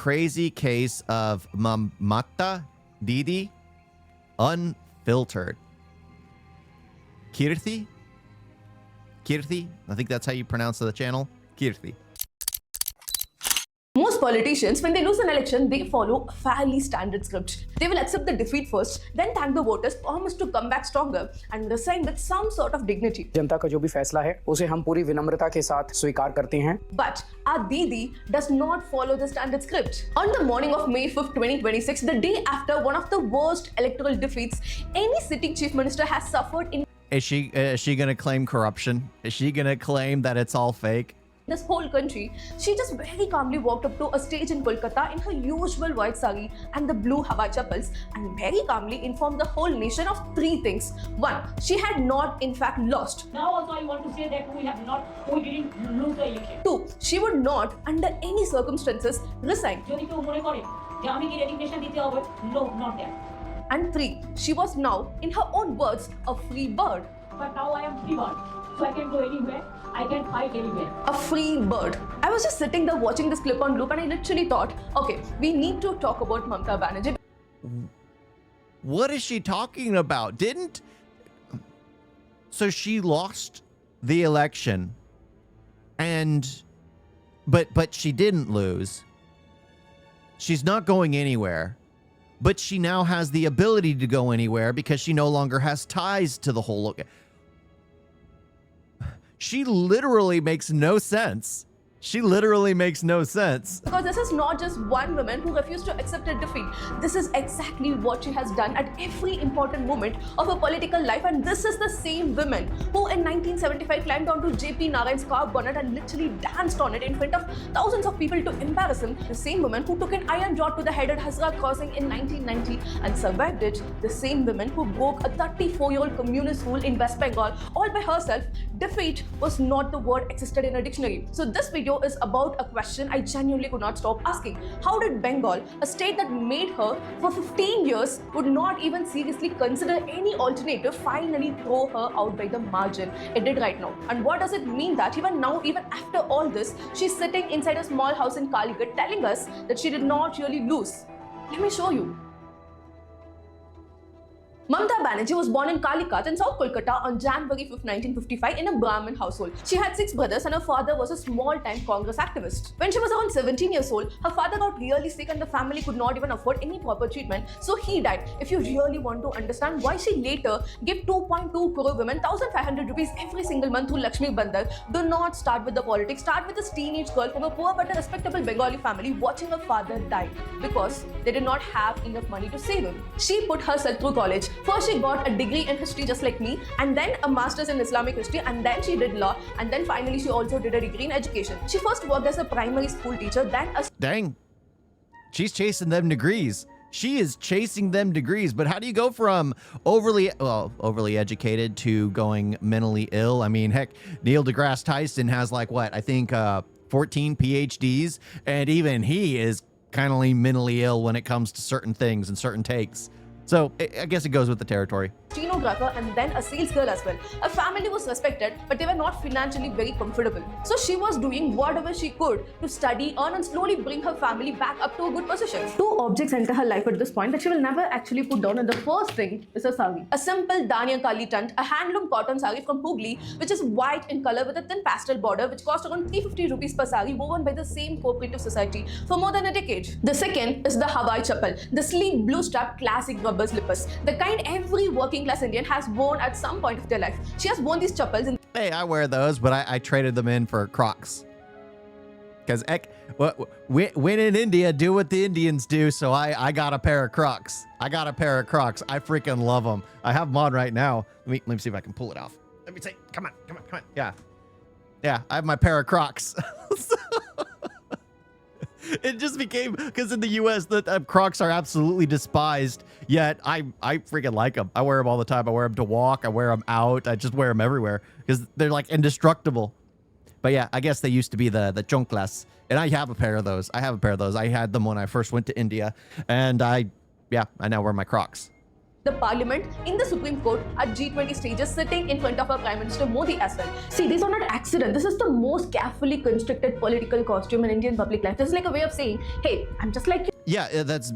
Crazy case of Mamata Didi unfiltered. Kirti? Kirti? I think that's how you pronounce the channel. Kirti. Most politicians, when they lose an election, they follow a fairly standard script. They will accept the defeat first, then thank the voters, promise to come back stronger, and resign with some sort of dignity. जनता का जो भी फैसला है, उसे हम पूरी विनम्रता के साथ स्वीकार करते हैं. But our Didi does not follow the standard script. On the morning of May 5th, 2026, the day after one of the worst electoral defeats any sitting chief minister has suffered in Is she gonna claim corruption? Is she gonna claim that it's all fake? this whole country, she just very calmly walked up to a stage in Kolkata in her usual white sari and the blue Hawaii chappals and very calmly informed the whole nation of three things. One, she had not in fact lost. Now also I want to say that we didn't lose the election. Two, she would not under any circumstances resign. যদি কেউ মনে করে যে আমি কি resignation দিতে হবে, no, not that. And three, she was now, in her own words, a free bird. But now I am free bird, so I can go anywhere, I can fight anywhere. A free bird. I was just sitting there watching this clip on loop and I literally thought, okay, we need to talk about Mamata Banerjee. What is she talking about? So she lost the election but she didn't lose. She's not going anywhere. But she now has the ability to go anywhere because she no longer has ties to the whole. She literally makes no sense. She literally makes no sense. Because this is not just one woman who refused to accept a defeat. This is exactly what she has done at every important moment of her political life. And this is the same woman who in 1975 climbed onto JP Narayan's car bonnet and literally danced on it in front of thousands of people to embarrass him. The same woman who took an iron rod to the head at Hazra crossing in 1990 and survived it. The same woman who broke a 34-year-old communist rule in West Bengal all by herself. Defeat was not the word existed in a dictionary. So this video is about a question I genuinely could not stop asking. How did Bengal, a state that made her for 15 years, would not even seriously consider any alternative, finally throw her out by the margin? It did right now. And what does it mean that even now, even after all this, she's sitting inside a small house in Calicut telling us that she did not really lose? Let me show you. Mamata Banerjee was born in Calicut in South Kolkata on January 5, 1955 in a Brahmin household. She had 6 brothers and her father was a small-time Congress activist. When she was around 17 years old, her father got really sick and the family could not even afford any proper treatment, so he died. If you really want to understand why she later gave 2.2 crore women 1,500 rupees every single month through Lakshmi Bandar, do not start with the politics. Start with this teenage girl from a poor but a respectable Bengali family watching her father die because they did not have enough money to save him. She put herself through college. First, she got a degree in history just like me, and then a master's in Islamic history, and then she did law, and then finally she also did a degree in education. She first worked as a primary school teacher, then a... Dang. She's chasing them degrees. She is chasing them degrees. But how do you go from overly educated to going mentally ill? I mean, heck, Neil deGrasse Tyson has like what? I think 14 PhDs, and even he is kind of mentally ill when it comes to certain things and certain takes. So I guess it goes with the territory. Stenographer and then a sales girl as well. Her family was respected, but they were not financially very comfortable. So she was doing whatever she could to study, earn and slowly bring her family back up to a good position. 2 objects enter her life at this point that she will never actually put down, and the first thing is a sari. A simple Dania Kali Tant, a handloom cotton sari from Hooghly, which is white in color with a thin pastel border, which cost around 350 rupees per sari, woven by the same cooperative society for more than a decade. The second is the Hawaii chappal, the sleek blue strap classic rubber slippers, the kind every working class Indian has worn at some point of their life. She has worn these chappals in... Hey, I wear those, but I traded them in for Crocs. Because when in India, do what the Indians do, so I got a pair of Crocs. I I freaking love them. I have them on right now. Let me see if I can pull it off. Let me see. Come on. Yeah, I have my pair of Crocs. It just became, because in the US, the Crocs are absolutely despised, yet I freaking like them. I wear them all the time. I wear them to walk. I wear them out. I just wear them everywhere because they're like indestructible. But yeah, I guess they used to be the chonklas, and I have a pair of those. I had them when I first went to India, and I now wear my Crocs. the parliament, in the Supreme Court, at G20 stages, sitting in front of our Prime Minister Modi as well. See, these are not accident. This is the most carefully constructed political costume in Indian public life. This is like a way of saying, hey, I'm just like you. Yeah, that's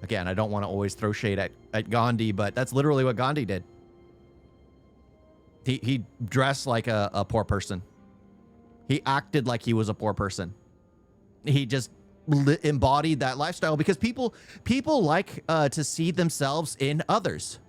again, I don't want to always throw shade at Gandhi, but that's literally what Gandhi did. He dressed like a poor person. He acted like he was a poor person. He just embodied that lifestyle because people like to see themselves in others.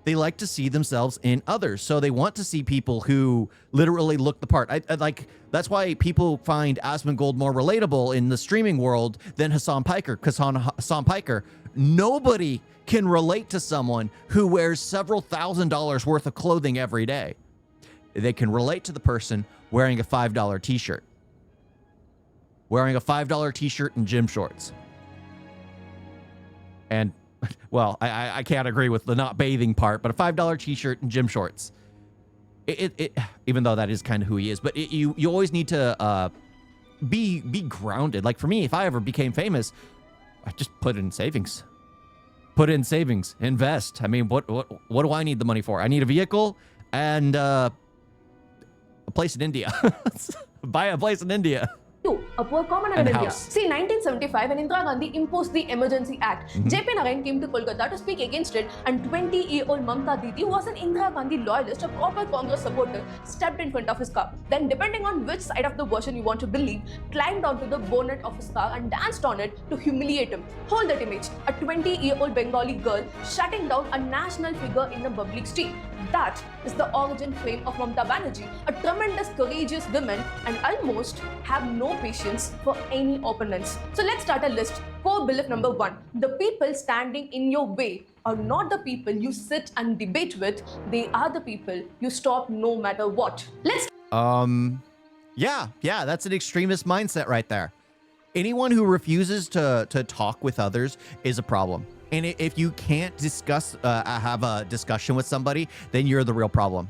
They like to see themselves in others. So they want to see people who literally look the part. I like, that's why people find Asmongold more relatable in the streaming world than Hassan Piker, because Hassan Piker, nobody can relate to someone who wears several $1,000s worth of clothing every day. They can relate to the person wearing a $5 t-shirt. Wearing a $5 t-shirt and gym shorts. And, well, I can't agree with the not bathing part, but a $5 t-shirt and gym shorts. It even though that is kind of who he is, but you always need to be grounded. Like for me, if I ever became famous, I just put it in savings. Put it in savings. Invest. I mean, what do I need the money for? I need a vehicle and a place in India. Buy a place in India. A poor commoner in India. See, 1975, when Indira Gandhi imposed the Emergency Act, J.P. Narayan came to Kolkata to speak against it, and 20-year-old Mamta Didi, who was an Indira Gandhi loyalist, a proper Congress supporter, stepped in front of his car. Then, depending on which side of the version you want to believe, climbed onto the bonnet of his car and danced on it to humiliate him. Hold that image. A 20-year-old Bengali girl shutting down a national figure in a public street. That is the origin frame of Mamta Banerjee, a tremendous, courageous woman, and almost have no patience for any opponents. So let's start a list. Core belief number 1. The people standing in your way are not the people you sit and debate with. They are the people you stop no matter what. Let's... Yeah, that's an extremist mindset right there. Anyone who refuses to talk with others is a problem. And if you can't have a discussion with somebody, then you're the real problem.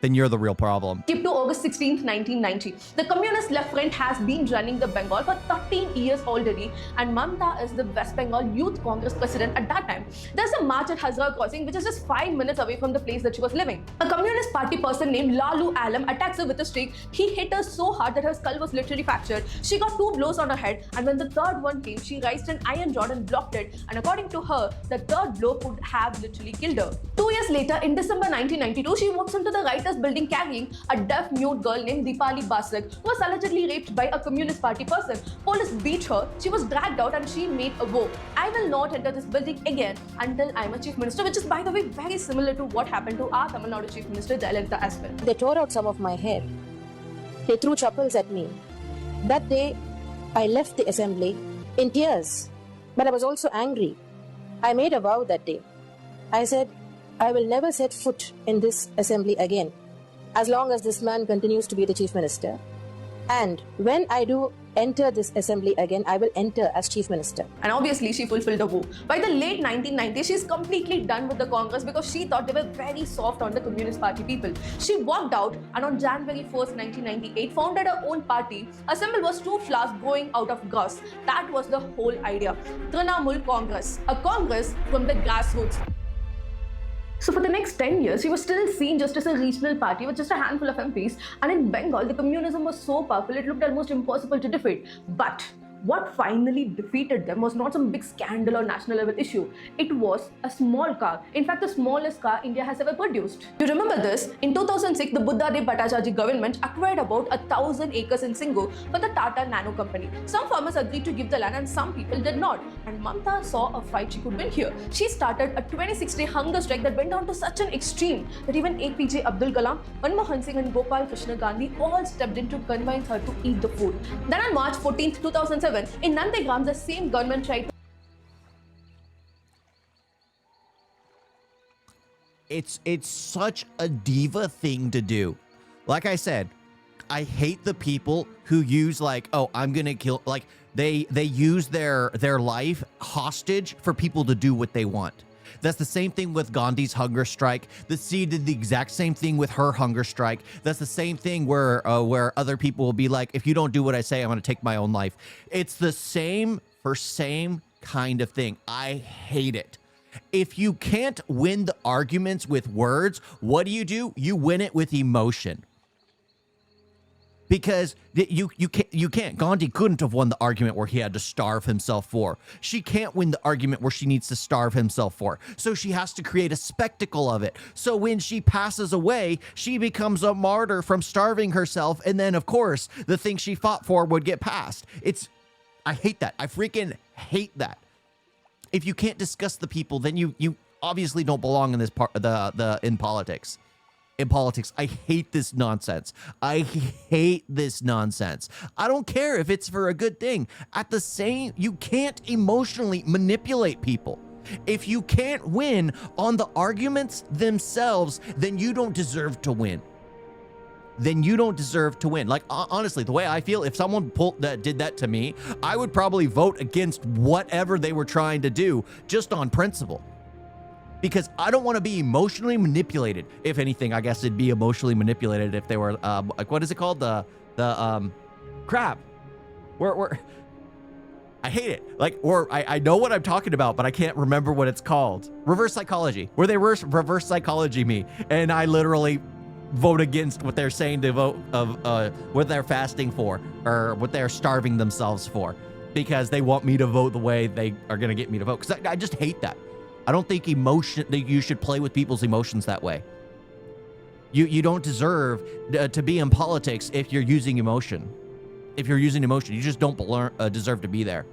Skip to August 16th, 1990. The Communist Left Front has been running the Bengal for 13 years already, and Mamta is the West Bengal Youth Congress president at that time. There's a march at Hazra Crossing, which is just 5 minutes away from the place that she was living. A Communist Party person named Lalu Alam attacks her with a stick. He hit her so hard that her skull was literally fractured. She got 2 blows on her head, and when the third one came, she raised an iron rod and blocked it. And according to her, the third blow could have literally killed her. 2 years later, in December 1992, she walks into the writers' building carrying a deaf-mute girl named Deepali Basak, who was allegedly raped by a Communist Party person. Police beat her, she was dragged out, and she made a vow. I will not enter this building again until I am a Chief Minister, which is, by the way, very similar to what happened to our Tamil Nadu Chief Minister Jayalalitha as well. They tore out some of my hair. They threw chappals at me. That day, I left the assembly in tears, but I was also angry. I made a vow that day. I said, I will never set foot in this assembly again, as long as this man continues to be the Chief Minister. And when I do enter this assembly again, I will enter as Chief Minister. And obviously, she fulfilled the vow. By the late 1990s, she's completely done with the Congress because she thought they were very soft on the Communist Party people. She walked out and on January 1st, 1998, founded her own party. A symbol was 2 flowers growing out of grass. That was the whole idea. Trinamool Congress, a Congress from the grassroots. So for the next 10 years, she was still seen just as a regional party with just a handful of MPs. And in Bengal, the communism was so powerful, it looked almost impossible to defeat. But what finally defeated them was not some big scandal or national level issue. It was a small car. In fact, the smallest car India has ever produced. You remember this? In 2006, the Buddhadev Bhattacharjee government acquired about 1,000 acres in Singhu for the Tata Nano company. Some farmers agreed to give the land and some people did not. And Mamta saw a fight she could win here. She started a 26-day hunger strike that went on to such an extreme that even APJ Abdul Kalam, Manmohan Singh and Gopal Krishna Gandhi all stepped in to convince her to eat the food. Then on March 14th, 2007, in Nandegram, the same government tried to... It's such a diva thing to do. Like I said, I hate the people who use like, oh, I'm gonna kill, like they use their life hostage for people to do what they want. That's the same thing with Gandhi's hunger strike. The C did the exact same thing with her hunger strike. That's the same thing where other people will be like, if you don't do what I say, I'm going to take my own life. It's the same kind of thing. I hate it. If you can't win the arguments with words, what do? You win it with emotion. Because you can't. Gandhi couldn't have won the argument where he had to starve himself for. She can't win the argument where she needs to starve himself for. So she has to create a spectacle of it. So when she passes away, she becomes a martyr from starving herself. And then, of course, the thing she fought for would get passed. I hate that. I freaking hate that. If you can't discuss the people, then you obviously don't belong in this part in politics. In politics, I hate this nonsense. I hate this nonsense. I don't care if it's for a good thing. You can't emotionally manipulate people. If you can't win on the arguments themselves, then you don't deserve to win. Like, honestly, the way I feel, if someone did that to me, I would probably vote against whatever they were trying to do just on principle. Because I don't want to be emotionally manipulated. If anything, I guess it'd be emotionally manipulated if they were, like, what is it called? Crap. I hate it. Like, I know what I'm talking about, but I can't remember what it's called. Reverse psychology. Where they reverse psychology me. And I literally vote against what they're saying to vote of what they're fasting for or what they're starving themselves for. Because they want me to vote the way they are going to get me to vote. Because I just hate that. I don't think you should play with people's emotions that way. You don't deserve to be in politics if you're using emotion. If you're using emotion, you just don't deserve to be there.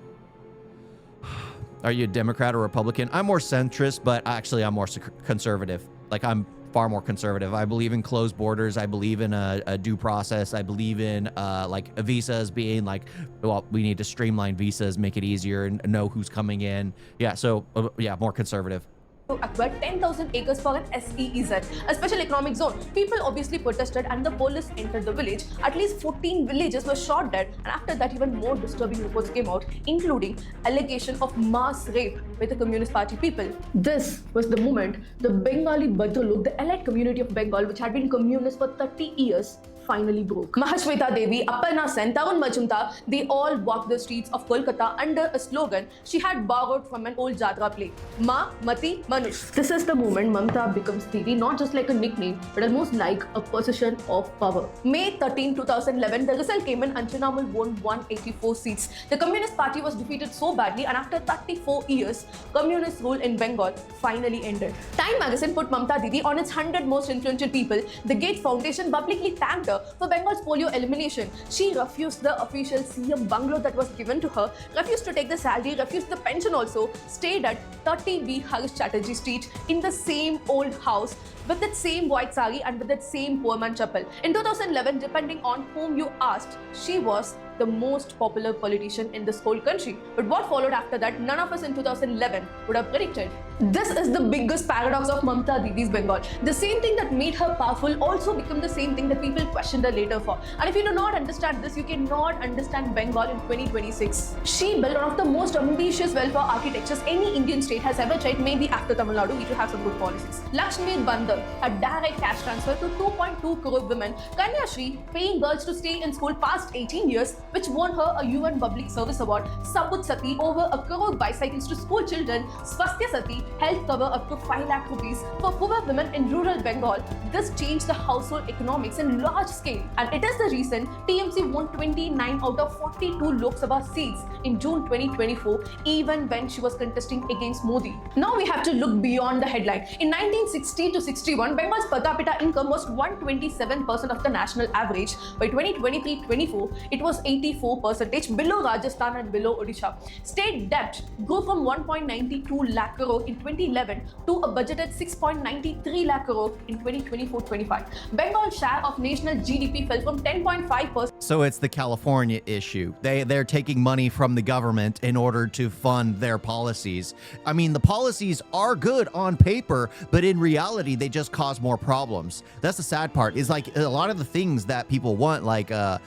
Are you a Democrat or Republican? I'm more centrist, but actually I'm more conservative. Like, I'm far more conservative. I believe in closed borders. I believe in a due process. I believe in like visas being like, well, we need to streamline visas, make it easier and know who's coming in. Yeah, so yeah, more conservative. Acquired 10,000 acres for an SEEZ, a special economic zone. People obviously protested and the police entered the village. At least 14 villages were shot dead, and after that even more disturbing reports came out, including allegation of mass rape by the Communist Party people. This was the moment the Bengali Badruluk, the elite community of Bengal, which had been communist for 30 years, finally broke. Mahashweta Devi, Aparna Sen, Tarun Majumdar, they all walked the streets of Kolkata under a slogan she had borrowed from an old Jatra play. Ma, Mati, Manush. This is the moment Mamta becomes Devi, not just like a nickname, but almost like a possession of power. May 13, 2011, the result came in and Trinamool won 184 seats. The Communist Party was defeated so badly, and after 34 years, communist rule in Bengal finally ended. Time magazine put Mamta Didi on its 100 most influential people. The Gates Foundation publicly thanked her for Bengal's polio elimination. She refused the official CM bungalow that was given to her, refused to take the salary, refused the pension also, stayed at 30B Harish Chatterjee Street in the same old house with that same white sari and with that same poor man chappal. In 2011, depending on whom you asked, she was the most popular politician in this whole country. But what followed after that, none of us in 2011 would have predicted. This is the biggest paradox of Mamta Didi's Bengal. The same thing that made her powerful also became the same thing that people questioned her later for. And if you do not understand this, you cannot understand Bengal in 2026. She built one of the most ambitious welfare architectures any Indian state has ever tried, maybe after Tamil Nadu, which will have some good policies. Lakshmi Bandhan, a direct cash transfer to 2.2 crore women. Kanya Shri, paying girls to stay in school past 18 years, which won her a UN Public Service Award. Sabut Sati, over 1 crore bicycles to school children. Swasthya Sati, health cover up to 5 lakh rupees for poor women in rural Bengal. This changed the household economics in large scale, and it is the reason TMC won 29 out of 42 Lok Sabha seats in June 2024, even when she was contesting against Modi. Now we have to look beyond the headline. In 1960 to 61, Bengal's per capita income was 127% of the national average. By 2023-24, it was 84%, below Rajasthan and below Odisha. State debt grew from 1.92 lakh crore in 2011 to a budgeted 6.93 lakh crore in 2024-25. Bengal's share of national GDP fell from 10.5%. So it's the California issue. They're taking money from the government in order to fund their policies. I mean, the policies are good on paper, but in reality, they just cause more problems. That's the sad part, is like a lot of the things that people want, like a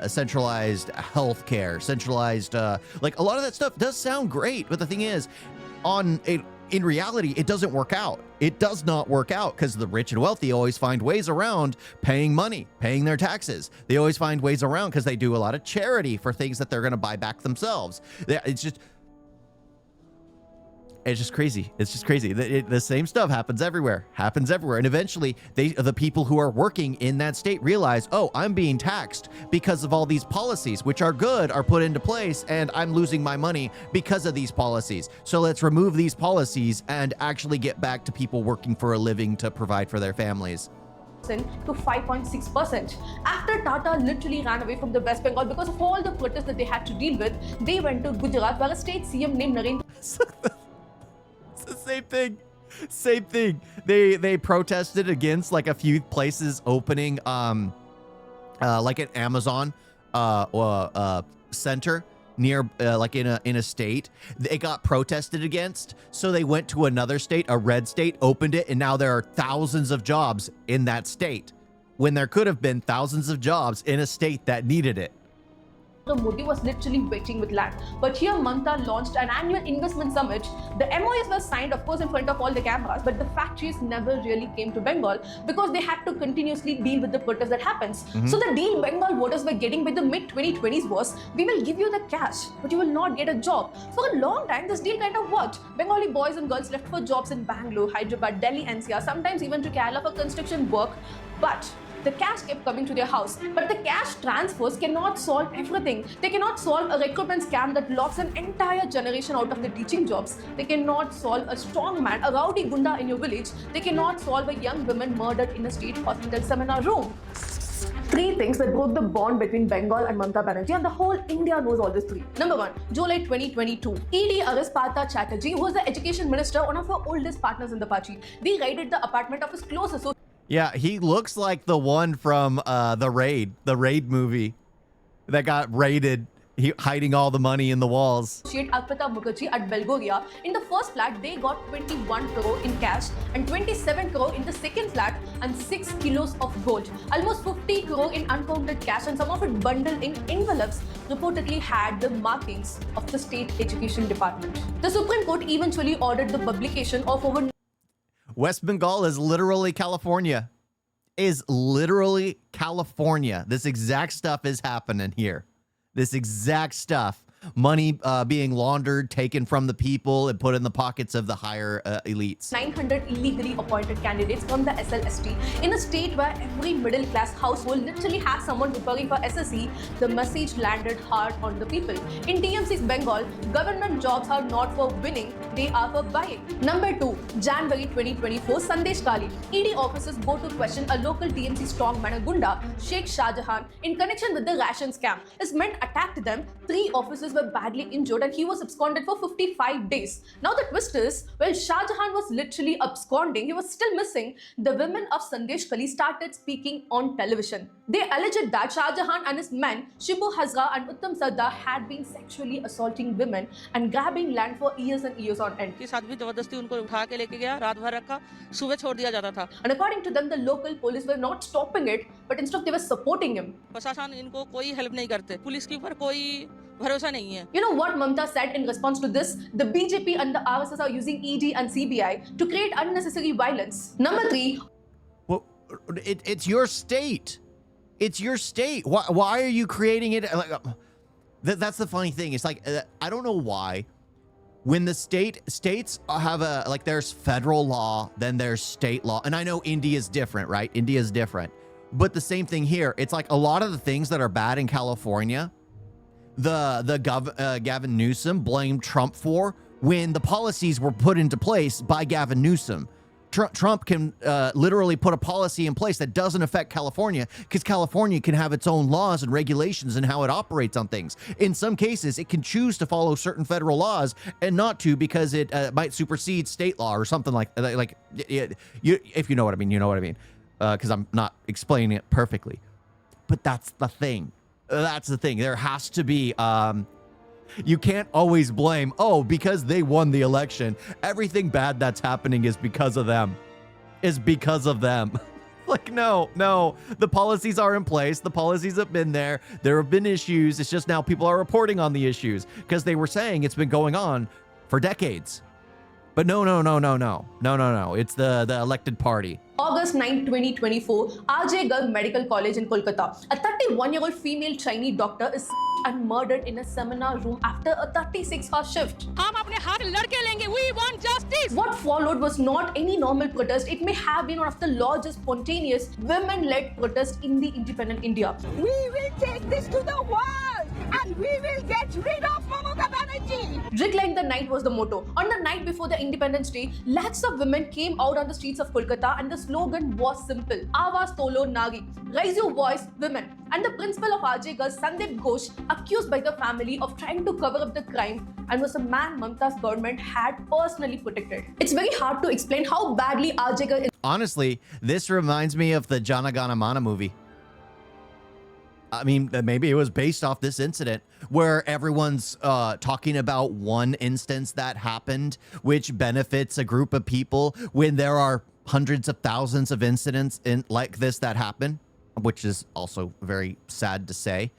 centralized healthcare, centralized, like a lot of that stuff does sound great, but the thing is, in reality, it doesn't work out. It does not work out because the rich and wealthy always find ways around paying money, paying their taxes. They always find ways around because they do a lot of charity for things that they're going to buy back themselves. It's just, It's just crazy. It's just crazy. The same stuff happens everywhere. And eventually, the people who are working in that state realize, oh, I'm being taxed because of all these policies, which are good, are put into place, and I'm losing my money because of these policies. So let's remove these policies and actually get back to people working for a living to provide for their families. To 5.6%. After Tata literally ran away from the West Bengal because of all the protests that they had to deal with, they went to Gujarat, where a state CM named Narendra It's the same thing. They protested against like a few places opening like an Amazon center near like in a state. It got protested against, so they went to another state, a red state, opened it, and now there are thousands of jobs in that state when there could have been thousands of jobs in a state that needed it. Modi was literally waiting with land. But here Mamata launched an annual investment summit. The MOUs were signed, of course, in front of all the cameras, but the factories never really came to Bengal because they had to continuously deal with the protest that happens. So the deal Bengal voters were getting by the mid-2020s was, we will give you the cash, but you will not get a job. For a long time, this deal kind of worked. Bengali boys and girls left for jobs in Bangalore, Hyderabad, Delhi, NCR, sometimes even to Kerala for construction work. But the cash kept coming to their house. But the cash transfers cannot solve everything. They cannot solve a recruitment scam that locks an entire generation out of the teaching jobs. They cannot solve a strong man, a rowdy gunda in your village. They cannot solve a young woman murdered in a state hospital seminar room. Three things that broke the bond between Bengal and Mamata Banerjee, and the whole India knows all these three. Number one, July 2022. ED arrests Partha Chatterjee, who was the education minister, one of her oldest partners in the party. They raided the apartment of his close associate. Yeah, he looks like the one from the Raid movie that got raided, hiding all the money in the walls. Arpita Mukherjee at Belgoria. In the first flat, they got 21 crore in cash and 27 crore in the second flat and 6 kilos of gold. Almost 50 crore in uncounted cash, and some of it bundled in envelopes reportedly had the markings of the state education department. The Supreme Court eventually ordered the publication of over West Bengal is literally California. This exact stuff is happening here. This exact stuff. Money being laundered, taken from the people, and put in the pockets of the higher elites. 900 illegally appointed candidates from the SLST. In a state where every middle-class household literally has someone preparing for SSC, the message landed hard on the people. In TMC's Bengal, government jobs are not for winning, they are for buying. Number 2, January 2024, Sandesh Kali. ED officers go to question a local TMC strongman Gunda, Sheikh Shahjahan, in connection with the ration scam. His men attacked them. 3 officers were badly injured and he was absconded for 55 days. Now the twist is, while Shah Jahan was literally absconding, he was still missing. The women of Sandesh Kali started speaking on television. They alleged that Shah Jahan and his men, Shibu Hazra and Uttam Sardar, had been sexually assaulting women and grabbing land for years and years on end. And according to them, the local police were not stopping it, but instead they were supporting him. You know what Mamata said in response to this? The BJP and the RSS are using ED and CBI to create unnecessary violence. Number 3. Well, it's your state. It's your state. Why are you creating it? That's the funny thing. It's like, I don't know why. When the states have there's federal law, then there's state law. And I know India is different, right? India is different. But the same thing here. It's like a lot of the things that are bad in California, Gavin Newsom blamed Trump for when the policies were put into place by Gavin Newsom. Trump can literally put a policy in place that doesn't affect California because California can have its own laws and regulations and how it operates on things. In some cases, it can choose to follow certain federal laws and not to because it might supersede state law or something like if you know what I mean, you know what I mean. Because I'm not explaining it perfectly. But that's the thing. That's the thing. There has to be, you can't always blame, because they won the election. Everything bad that's happening is because of them. Like, no. The policies are in place. The policies have been there. There have been issues. It's just now people are reporting on the issues because they were saying it's been going on for decades. But no. It's the elected party. August 9, 2024, RJ Garg Medical College in Kolkata. A 31-year-old female Chinese doctor is and murdered in a seminar room after a 36-hour shift. हम अपने हाथ लड़के लेंगे. We want justice. What followed was not any normal protest. It may have been one of the largest spontaneous women-led protests in the independent India. We will take this to the world and we will get rid of Mamata Banerjee. Rig like the night was the motto. On the night before the Independence Day, lakhs of women came out on the streets of Kolkata and the slogan was simple. Avaz Tolo Nagi. Raise your voice, women. And the principal of RJ Garg, Sandeep Ghosh, accused by the family of trying to cover up the crime and was a man Mamata's government had personally protected. It's very hard to explain how badly RJ Garg. Honestly, this reminds me of the Jana Gana Mana movie. I mean, maybe it was based off this incident where everyone's talking about one instance that happened, which benefits a group of people when there are hundreds of thousands of incidents like this that happen, which is also very sad to say.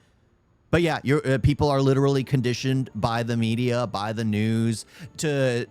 But yeah, people are literally conditioned by the media, by the news to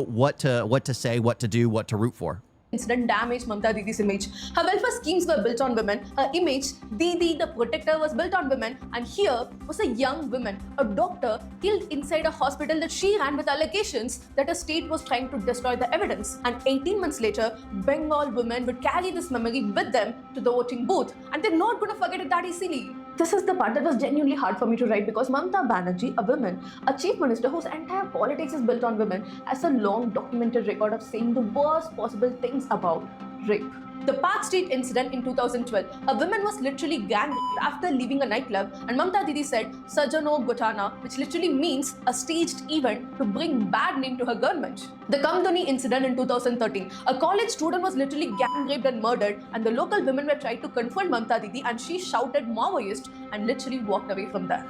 what to say, what to do, what to root for. Incident damaged Mamata Didi's image. Her welfare schemes were built on women. Her image, Didi the protector, was built on women. And here was a young woman, a doctor, killed inside a hospital that she ran with allegations that a state was trying to destroy the evidence. And 18 months later, Bengal women would carry this memory with them to the voting booth. And they're not going to forget it that easily. This is the part that was genuinely hard for me to write because Mamata Banerjee, a woman, a chief minister whose entire politics is built on women, has a long documented record of saying the worst possible things about rape. The Park Street incident in 2012, a woman was literally gang raped after leaving a nightclub, and Mamata Didi said Sajano Gotana, which literally means a staged event to bring bad name to her government. The Kamdani incident in 2013, a college student was literally gang raped and murdered, and the local women were trying to confront Mamata Didi, and she shouted Maoist and literally walked away from there.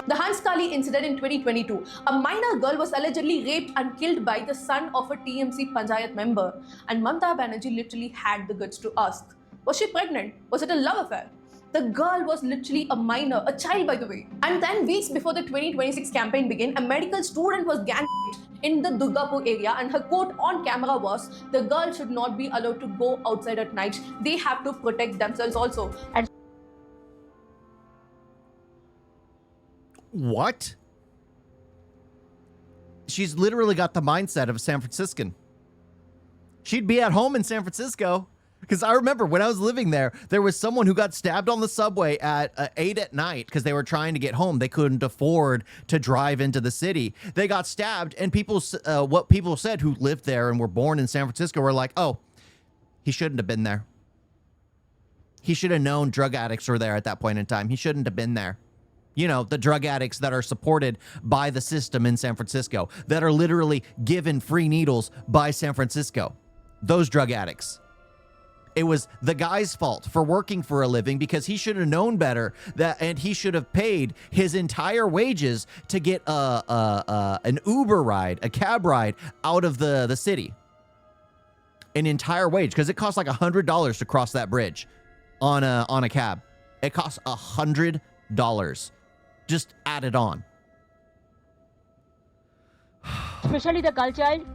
The Hanskali incident in 2022, a minor girl was allegedly raped and killed by the son of a TMC Panchayat member, and Mamata Banerjee literally had the guts to ask, was she pregnant? Was it a love affair? The girl was literally a minor, a child by the way. And then weeks before the 2026 campaign began, a medical student was gang raped in the Durgapur area, and her quote on camera was, the girl should not be allowed to go outside at night. They have to protect themselves also. And What? She's literally got the mindset of a San Franciscan. She'd be at home in San Francisco. Because I remember when I was living there, there was someone who got stabbed on the subway at 8 at night because they were trying to get home. They couldn't afford to drive into the city. They got stabbed, and what people said who lived there and were born in San Francisco were like, oh, he shouldn't have been there. He should have known drug addicts were there at that point in time. He shouldn't have been there. You know, the drug addicts that are supported by the system in San Francisco, that are literally given free needles by San Francisco. Those drug addicts. It was the guy's fault for working for a living because he should have known better and he should have paid his entire wages to get an Uber ride, a cab ride out of the city. An entire wage, because it costs like $100 to cross that bridge on a cab. It costs $100. Just added on. Especially the girl child,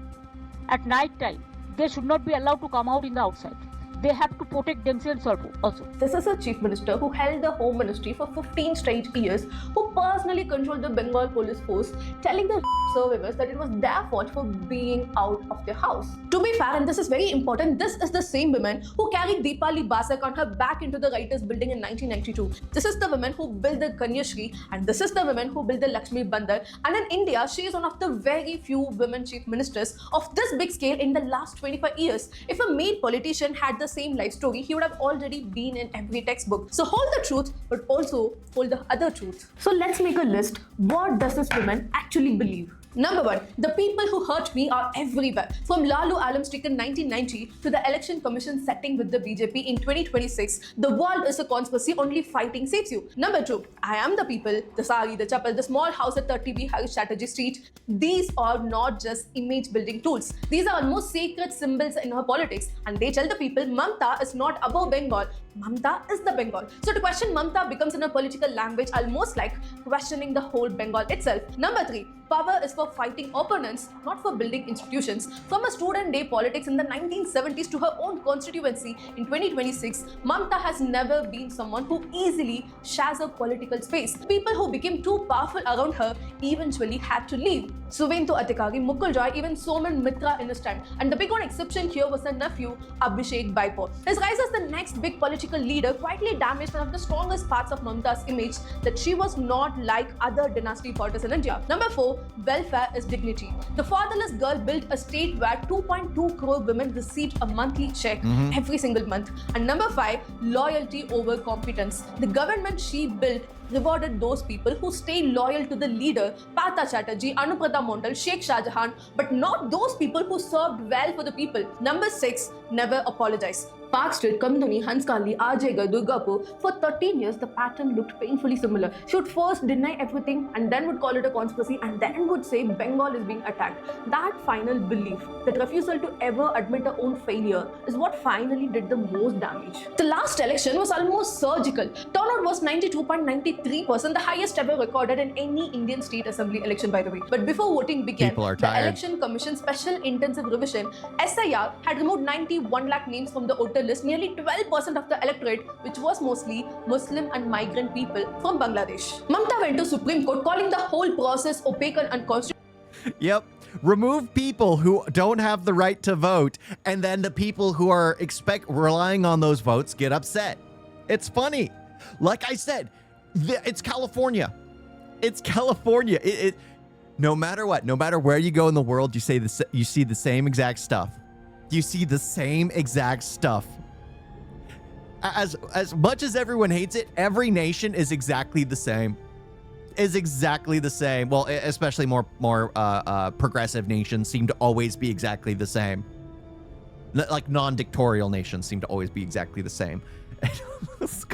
at night time, they should not be allowed to come out in the outside. They have to protect themselves also. This is a chief minister who held the home ministry for 15 straight years, who personally controlled the Bengal police force, telling the survivors that it was their fault for being out of their house. To be fair, and this is very important, this is the same woman who carried Deepali Basak on her back into the writers' building in 1992. This is the woman who built the Kanyashri, and this is the woman who built the Lakshmi Bandar. And in India, she is one of the very few women chief ministers of this big scale in the last 25 years. If a male politician had the same life story, he would have already been in every textbook. So hold the truth, but also hold the other truth. So let's make a list. What does this woman actually believe? Number 1, the people who hurt me are everywhere. From Lalu Alam's trick in 1990 to the election commission setting with the BJP in 2026, the world is a conspiracy, only fighting saves you. Number 2, I am the people, the sari, the chapel, the small house at 30B Harish Chatterjee Street. These are not just image building tools. These are almost sacred symbols in our politics, and they tell the people Mamata is not above Bengal. Mamata is the Bengal. So to question Mamata becomes in a political language almost like questioning the whole Bengal itself. Number 3, Power is for fighting opponents, not for building institutions. From a student day politics in the 1970s to her own constituency in 2026, Mamta has never been someone who easily shares a political space. People who became too powerful around her eventually had to leave. Suventu Adhikari, Mukul Roy, even Soman Mitra in his time. And the big one exception here was her nephew, Abhishek Baipur. His rise as the next big political leader quietly damaged one of the strongest parts of Mamta's image, that she was not like other dynasty politics in India. Number 4, welfare is dignity. The fatherless girl built a state where 2.2 crore women received a monthly check every single month. And number 5, loyalty over competence. The government she built rewarded those people who stayed loyal to the leader, Partha Chatterjee, Anuprata Mondal, Sheikh Shah Jahan, but not those people who served well for the people. Number 6, never apologize. Park Street, Kamduni, Hanskali, Ajaygarh, Durgapur. For 13 years, the pattern looked painfully similar. She would first deny everything and then would call it a conspiracy and then would say Bengal is being attacked. That final belief, that refusal to ever admit her own failure, is what finally did the most damage. The last election was almost surgical. Turnout was 92.93%, the highest ever recorded in any Indian state assembly election, by the way. But before voting began, People are the tired. Election Commission Special Intensive Revision (SIR) had removed 91 lakh names from the voter list, nearly 12% of the electorate, which was mostly Muslim and migrant people from Bangladesh. Mamta went to Supreme Court, calling the whole process opaque and unconstitutional. Yep. Remove people who don't have the right to vote, and then the people who are relying on those votes get upset. It's funny. Like I said, it's California. It's California. No matter what, no matter where you go in the world, you see the same exact stuff. You see the same exact stuff. As much as everyone hates it, every nation is exactly the same. Well, especially more progressive nations seem to always be exactly the same. Like non-dictatorial nations seem to always be exactly the same. It's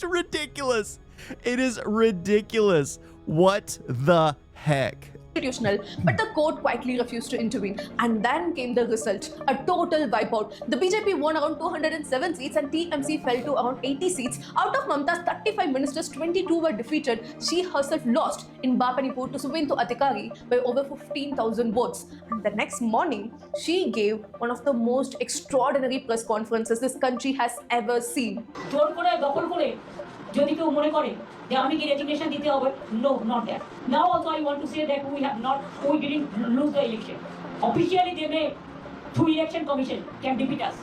ridiculous. It is ridiculous. What the heck? But the court quietly refused to intervene. And then came the result, a total wipeout. The BJP won around 207 seats and TMC fell to around 80 seats. Out of Mamta's 35 ministers, 22 were defeated. She herself lost in Bapanipur to Suventu Adhikari by over 15,000 votes. And the next morning, she gave one of the most extraordinary press conferences this country has ever seen. যদি কেউ মনে করে যে আমি কি resignation দিতে হবে, no, not that. Now also I want to say that we didn't lose the election. Officially they may, through election commission, can defeat us,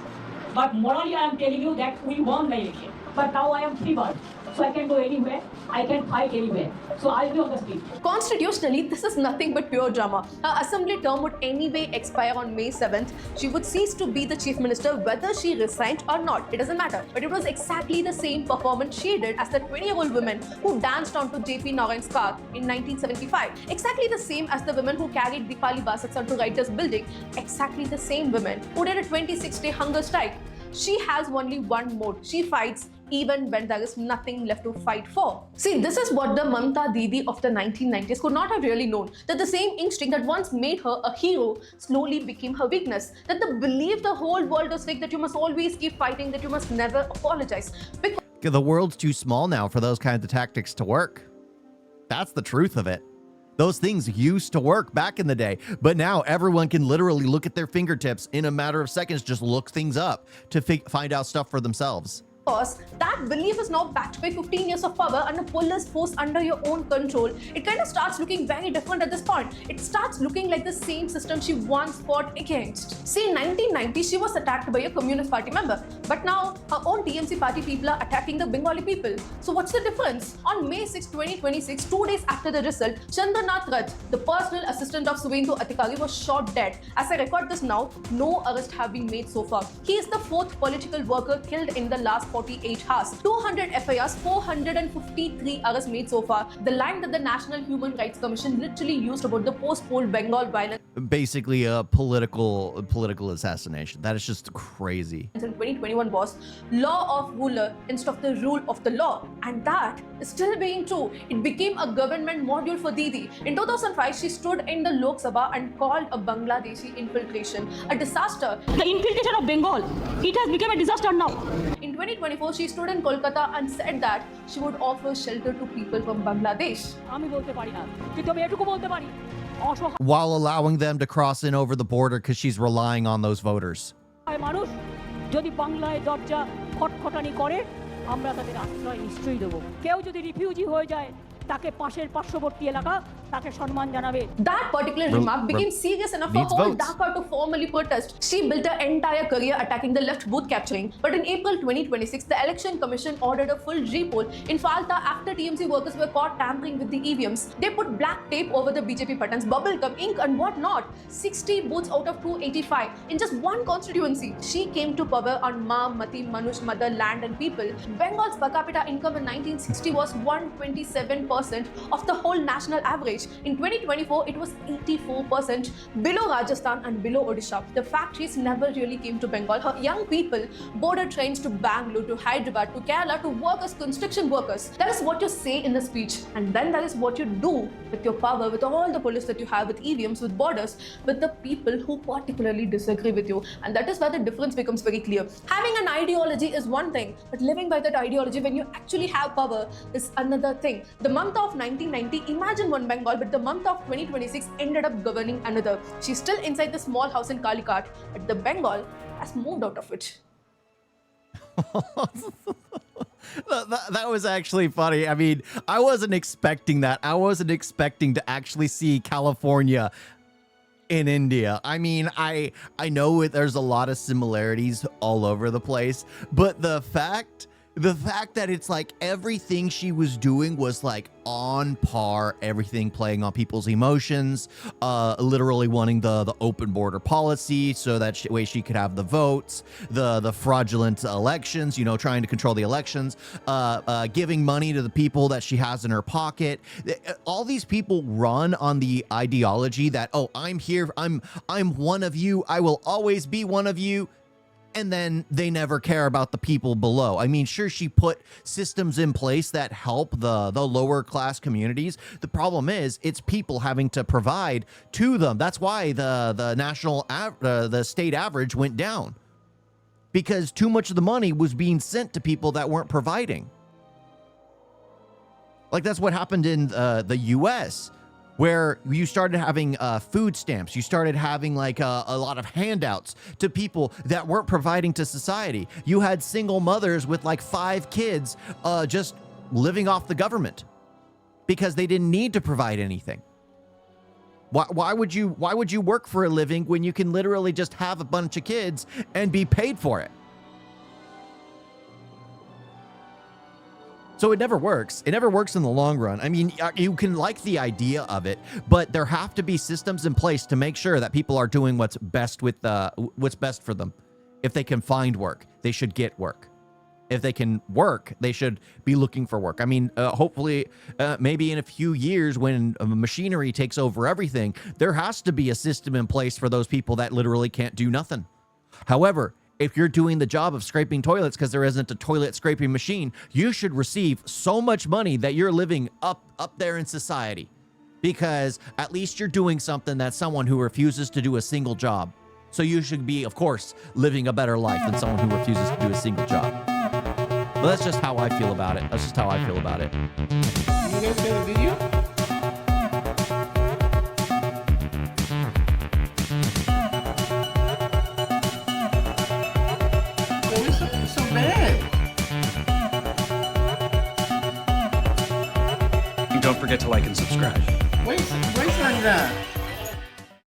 but morally I am telling you that we won the election. But now I am free bird, so I can go anywhere, I can fight anywhere, so I'll be on the street. Constitutionally, this is nothing but pure drama. Her assembly term would anyway expire on May 7th. She would cease to be the chief minister whether she resigned or not. It doesn't matter. But it was exactly the same performance she did as the 20-year-old woman who danced onto JP Narayan's car in 1975. Exactly the same as the women who carried Dipali Basak's onto Writers Building. Exactly the same women who did a 26-day hunger strike. She has only one mode. She fights even when there is nothing left to fight for. See, this is what the Mamta Didi of the 1990s could not have really known. That the same instinct that once made her a hero slowly became her weakness. That the belief the whole world was fake, that you must always keep fighting, that you must never apologize. Because The world's too small now for those kinds of tactics to work. That's the truth of it. Those things used to work back in the day, but now everyone can literally look at their fingertips in a matter of seconds, just look things up to find out stuff for themselves. that belief is now backed by 15 years of power and a police force under your own control. It kind of starts looking very different at this point. It starts looking like the same system she once fought against. See, in 1990, she was attacked by a Communist Party member, but now her own TMC party people are attacking the Bengali people. So what's the difference? On May 6, 2026, 2 days after the result, Chandranath Rath, the personal assistant of Suventu Adhikari, was shot dead. As I record this now, no arrests have been made so far. He is the 4th political worker killed in the last 48 hours. 200 FIRs, 453 arrests made so far. The line that the National Human Rights Commission literally used about the post-poll Bengal violence. Basically a political assassination. That is just crazy. In 2021 was law of ruler instead of the rule of the law. And that is still being true. It became a government module for Didi. In 2005, she stood in the Lok Sabha and called a Bangladeshi infiltration a disaster. The infiltration of Bengal, it has become a disaster now. In 2024, she stood in Kolkata and said that she would offer shelter to people from Bangladesh. আমি বলতে পারি না, কিন্তু আমি এটুকু বলতে পারি, অসহায় while allowing them to cross in over the border because she's relying on those voters. মানুষ যদি বাংলায় দরজা খটখটানি করে, আমরা তাদের আশ্রয় নিশ্চয়ই দেবো। কেউ যদি রিফিউজি হয়ে যায়, তাকে পাশের পার্শ্ববর্তী এলাকা তাকে সম্মান জানাবে। That particular remark became serious enough for needs whole votes. Dhaka to formally protest. She built her entire career attacking the left booth capturing. But in April 2026, the Election Commission ordered a full repoll in Falta after TMC workers were caught tampering with the EVMs. They put black tape over the BJP buttons, bubble gum, ink and whatnot. 60 booths out of 285 in just one constituency. She came to power on Ma, Mati, Manush, Mother, Land and People. Bengal's per capita income in 1960 was 127% of the whole national average. In 2024, it was 84%, below Rajasthan and below Odisha. The factories never really came to Bengal. Her young people boarded trains to Bangalore, to Hyderabad, to Kerala to work as construction workers. That is what you say in the speech. And then that is what you do with your power, with all the police that you have, with EVMs, with borders, with the people who particularly disagree with you. And that is where the difference becomes very clear. Having an ideology is one thing, but living by that ideology when you actually have power is another thing. The month of 1990, imagine one Bengal, but the month of 2026 ended up governing another. She's still inside the small house in Calicut, but the Bengal has moved out of it. That was actually funny. I mean, I wasn't expecting that. I wasn't expecting to actually see California in India. I mean, I know there's a lot of similarities all over the place, but the fact that it's like everything she was doing was like on par, everything playing on people's emotions, literally wanting the open border policy so that way she could have the votes, the fraudulent elections, you know, trying to control the elections, giving money to the people that she has in her pocket. All these people run on the ideology that, oh, I'm here, I'm one of you, I will always be one of you. And then they never care about the people below. I mean, sure, she put systems in place that help the lower class communities. The problem is, it's people having to provide to them. That's why the state average went down, because too much of the money was being sent to people that weren't providing. Like that's what happened in the U.S., where you started having food stamps. You started having like a lot of handouts to people that weren't providing to society. You had single mothers with like 5 kids just living off the government because they didn't need to provide anything. Why would you work for a living when you can literally just have a bunch of kids and be paid for it? So it never works. It never works in the long run. I mean, you can like the idea of it, but there have to be systems in place to make sure that people are doing what's best for them. If they can find work, they should get work. If they can work, they should be looking for work. I mean, hopefully, maybe in a few years when machinery takes over everything, there has to be a system in place for those people that literally can't do nothing. However, if you're doing the job of scraping toilets because there isn't a toilet scraping machine, you should receive so much money that you're living up there in society, because at least you're doing something that someone who refuses to do a single job. So you should be, of course, living a better life than someone who refuses to do a single job. But that's just how I feel about it. That's just how I feel about it. You guys get a video? It's so bad. And don't forget to like and subscribe. Wait like that.